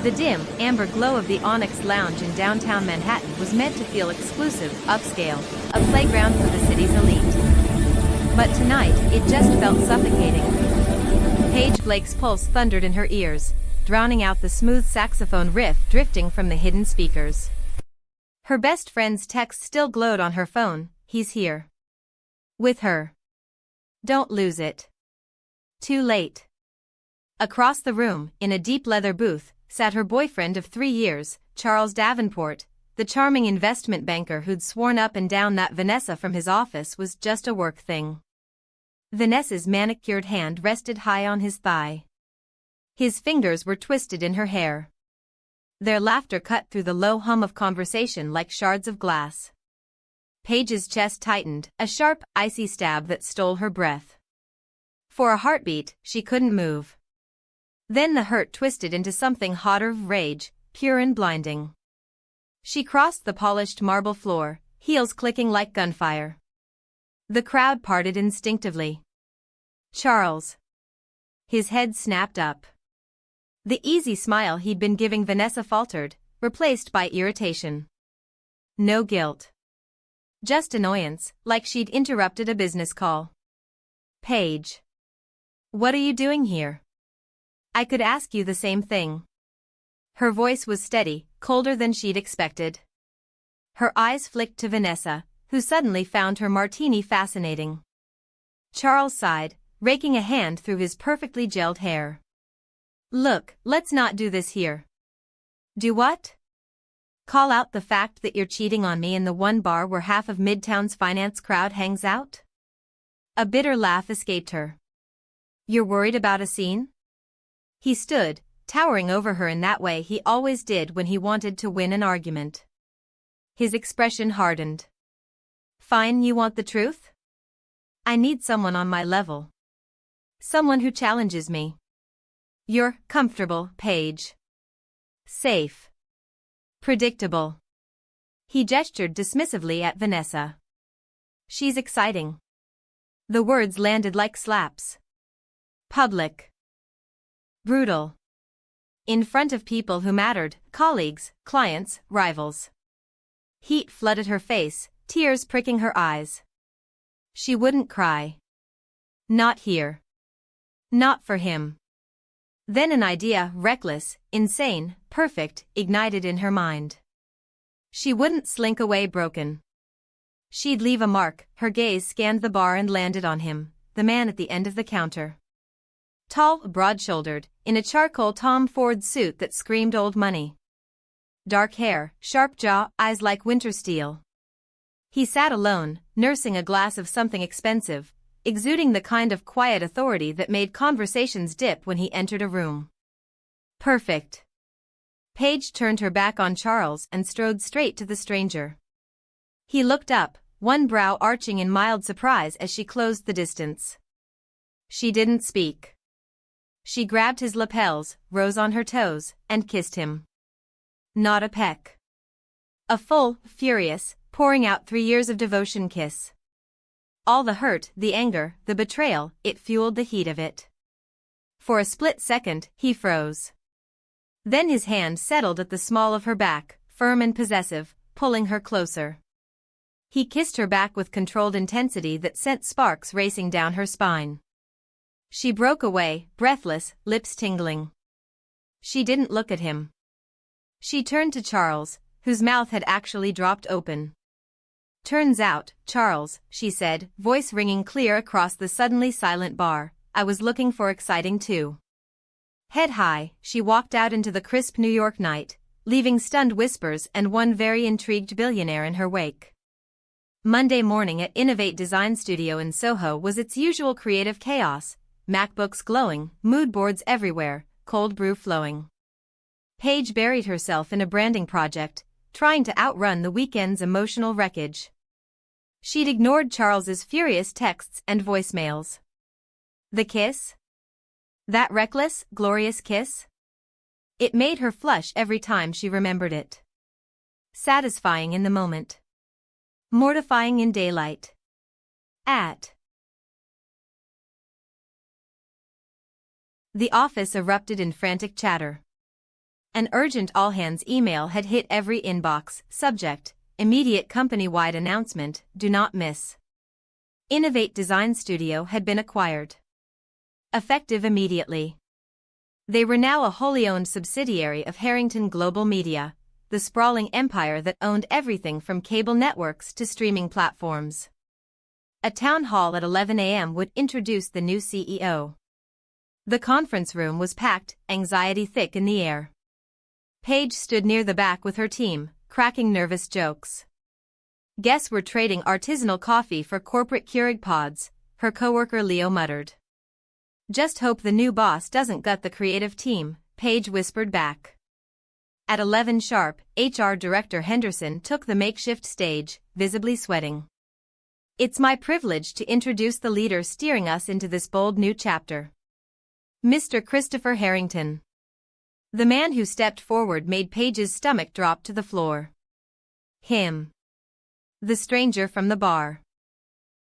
The dim, amber glow of the Onyx Lounge in downtown Manhattan was meant to feel exclusive, upscale, a playground for the city's elite. But tonight, it just felt suffocating. Paige Blake's pulse thundered in her ears, drowning out the smooth saxophone riff drifting from the hidden speakers. Her best friend's text still glowed on her phone, "He's here. With her. Don't lose it." Too late. Across the room, in a deep leather booth, sat her boyfriend of 3 years, Charles Davenport, the charming investment banker who'd sworn up and down that Vanessa from his office was just a work thing. Vanessa's manicured hand rested high on his thigh. His fingers were twisted in her hair. Their laughter cut through the low hum of conversation like shards of glass. Paige's chest tightened, a sharp, icy stab that stole her breath. For a heartbeat, she couldn't move. Then the hurt twisted into something hotter of rage, pure and blinding. She crossed the polished marble floor, heels clicking like gunfire. The crowd parted instinctively. Charles. His head snapped up. The easy smile he'd been giving Vanessa faltered, replaced by irritation. No guilt. Just annoyance, like she'd interrupted a business call. "Paige. What are you doing here? I could ask you the same thing." Her voice was steady, colder than she'd expected. Her eyes flicked to Vanessa, who suddenly found her martini fascinating. Charles sighed, raking a hand through his perfectly gelled hair. "Look, let's not do this here." "Do what?" "Call out the fact that you're cheating on me in the one bar where half of Midtown's finance crowd hangs out?" A bitter laugh escaped her. "You're worried about a scene?" He stood, towering over her in that way he always did when he wanted to win an argument. His expression hardened. "Fine, you want the truth? I need someone on my level. Someone who challenges me. You're comfortable, Paige. Safe. Predictable." He gestured dismissively at Vanessa. "She's exciting." The words landed like slaps. Public. Brutal. In front of people who mattered, colleagues, clients, rivals. Heat flooded her face, tears pricking her eyes. She wouldn't cry. Not here. Not for him. Then an idea, reckless, insane, perfect, ignited in her mind. She wouldn't slink away broken. She'd leave a mark. Her gaze scanned the bar and landed on him, the man at the end of the counter. Tall, broad-shouldered, in a charcoal Tom Ford suit that screamed old money. Dark hair, sharp jaw, eyes like winter steel. He sat alone, nursing a glass of something expensive, exuding the kind of quiet authority that made conversations dip when he entered a room. Perfect. Paige turned her back on Charles and strode straight to the stranger. He looked up, one brow arching in mild surprise as she closed the distance. She didn't speak. She grabbed his lapels, rose on her toes, and kissed him. Not a peck. A full, furious, pouring out 3 years of devotion kiss. All the hurt, the anger, the betrayal, it fueled the heat of it. For a split second, he froze. Then his hand settled at the small of her back, firm and possessive, pulling her closer. He kissed her back with controlled intensity that sent sparks racing down her spine. She broke away, breathless, lips tingling. She didn't look at him. She turned to Charles, whose mouth had actually dropped open. "Turns out, Charles," she said, voice ringing clear across the suddenly silent bar, "I was looking for exciting too." Head high, she walked out into the crisp New York night, leaving stunned whispers and one very intrigued billionaire in her wake. Monday morning at Innovate Design Studio in Soho was its usual creative chaos, MacBooks glowing, mood boards everywhere, cold brew flowing. Paige buried herself in a branding project, trying to outrun the weekend's emotional wreckage. She'd ignored Charles's furious texts and voicemails. The kiss? That reckless, glorious kiss? It made her flush every time she remembered it. Satisfying in the moment. Mortifying in daylight. The office erupted in frantic chatter. An urgent all-hands email had hit every inbox. Subject: immediate company-wide announcement, do not miss. Innovate Design Studio had been acquired. Effective immediately. They were now a wholly owned subsidiary of Harrington Global Media, the sprawling empire that owned everything from cable networks to streaming platforms. A town hall at 11 a.m. would introduce the new CEO. The conference room was packed, anxiety thick in the air. Paige stood near the back with her team, cracking nervous jokes. Guests were trading artisanal coffee for corporate Keurig pods, her coworker Leo muttered. Just hope the new boss doesn't gut the creative team, Paige whispered back. At 11 sharp, HR Director Henderson took the makeshift stage, visibly sweating. It's my privilege to introduce the leader steering us into this bold new chapter. Mr. Christopher Harrington. The man who stepped forward made Paige's stomach drop to the floor. Him. The stranger from the bar.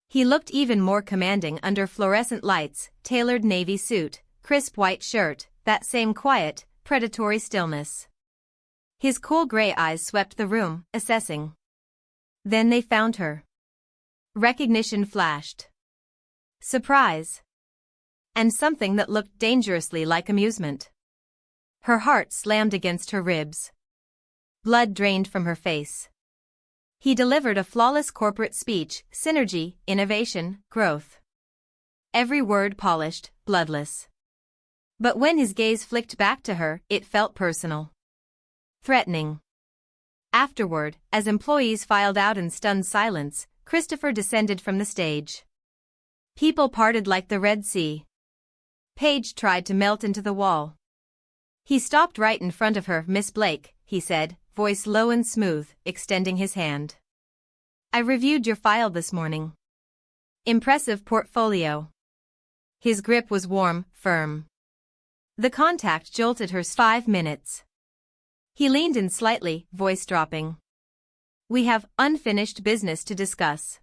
He looked even more commanding under fluorescent lights, tailored navy suit, crisp white shirt, that same quiet, predatory stillness. His cool gray eyes swept the room, assessing. Then they found her. Recognition flashed. Surprise. And something that looked dangerously like amusement. Her heart slammed against her ribs. Blood drained from her face. He delivered a flawless corporate speech: synergy, innovation, growth. Every word polished, bloodless. But when his gaze flicked back to her, it felt personal. Threatening. Afterward, as employees filed out in stunned silence, Christopher descended from the stage. People parted like the Red Sea. Paige tried to melt into the wall. He stopped right in front of her. Miss Blake, he said, voice low and smooth, extending his hand. I reviewed your file this morning. Impressive portfolio. His grip was warm, firm. The contact jolted her 5 minutes. He leaned in slightly, voice dropping. We have unfinished business to discuss.